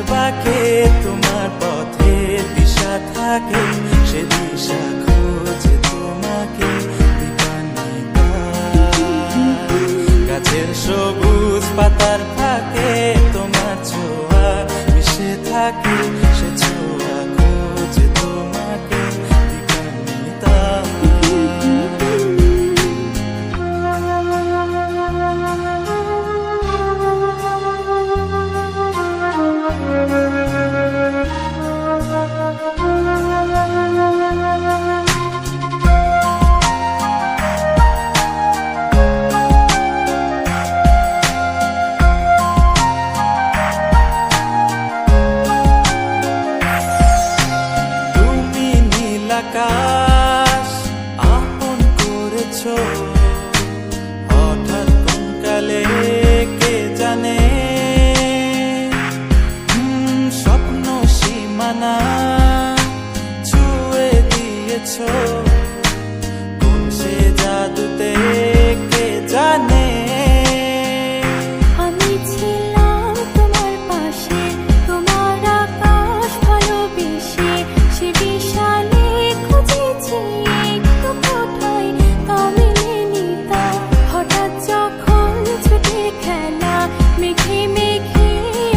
বাঁকে তোমার পথে দিশা থাকে, সে দিশা খোঁজে তোমাকে দীপান্বিতা। গাছের সবুজ পাতার ফাঁকে তোমার ছোঁয়া মিশে থাকে, সে ছোঁয়া খোঁজে তোমাকে দীপান্বিতা। আকাশ আপন করেছো হঠাৎ কোন কালে কে জানে, স্বপ্ন সীমানা ছুঁয়ে দিয়েছো কোন সে জাদুতে কে জানে। আমি ছিলাম তোমার পাশে, তোমার আকাশ ভালোবেসে, সে বিশাল হঠাৎ যখন ছুটে খেলা মেঘে মেঘে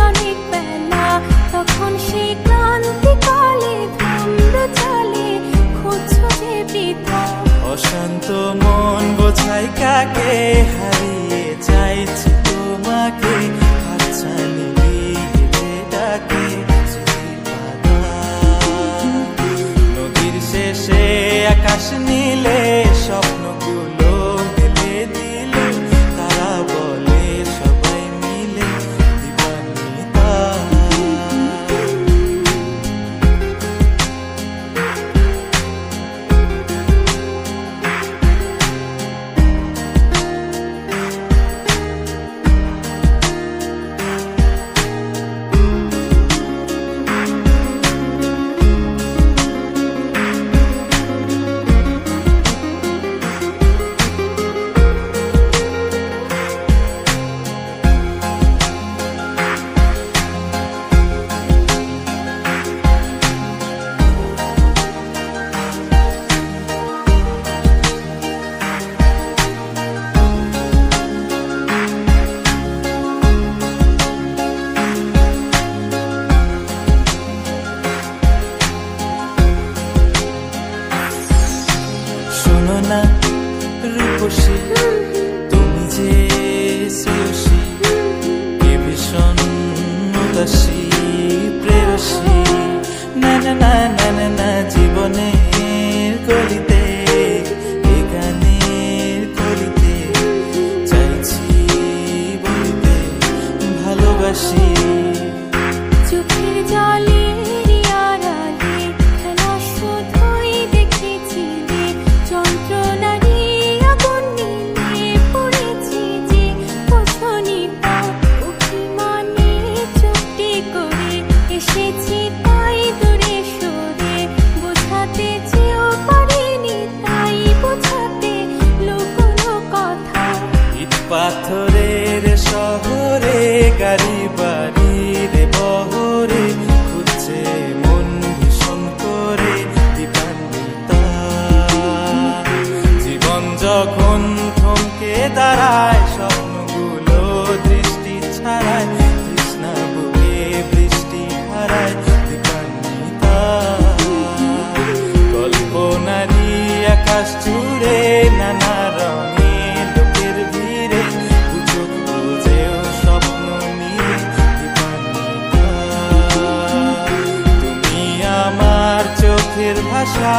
অনেক বেলা, তখন সে ক্লান্তিকালে ধুম্র চলে খুঁজছো যে বৃথা। অশান্ত মন বোঝাই কাকে হারিয়ে চাইছি তোমাকে, হাতছানি দিয়ে ডাকে নদীর শেষে আকাশ নীলে স্বপ্নগুলো মেলে দিলে, তারা বলে সবাই মিলে দীপান্বিতা। শোনো না রূপসী, তুমি যে শ্রেয়সী, কে ভীষণ উদাসী প্রেয়সী। না না না না না না, জীবনের গলিতে এ গানের কলিতে চাইছি বলিতে ভালোবাসি। চোখের জলে আড়ালে খেলা শুধুই দেখেছিলে, যন্ত্রণারই আগুন নিয়ে পড়েছি যে বোঝনি তা। অভিমানে চুপটি করে এসেছি তাই দূরে সরে, বোঝাতে চেয়েও পারিনি তাই বোঝাতে লুকোনো কথা। ইট পাথরের শহরে গাড়ি বাড়ির বহরে খুঁজছে মন ভীষণ করে দীপান্বিতা। জীবন যখন থমকে দাঁড়ায়, স্বপ্নগুলো দৃষ্টি ছাড়ায়, তৃষ্ণা বুকে বৃষ্টি হারায় দীপান্বিতা। কল্পনারই আকাশ জুড়ে নানা রঙে লোকের ভিড়ে, সুযোগ বুঝেও স্বপ্ন নিয়ে দীপান্বিতা। তুমি আমার চোখের ভাষা।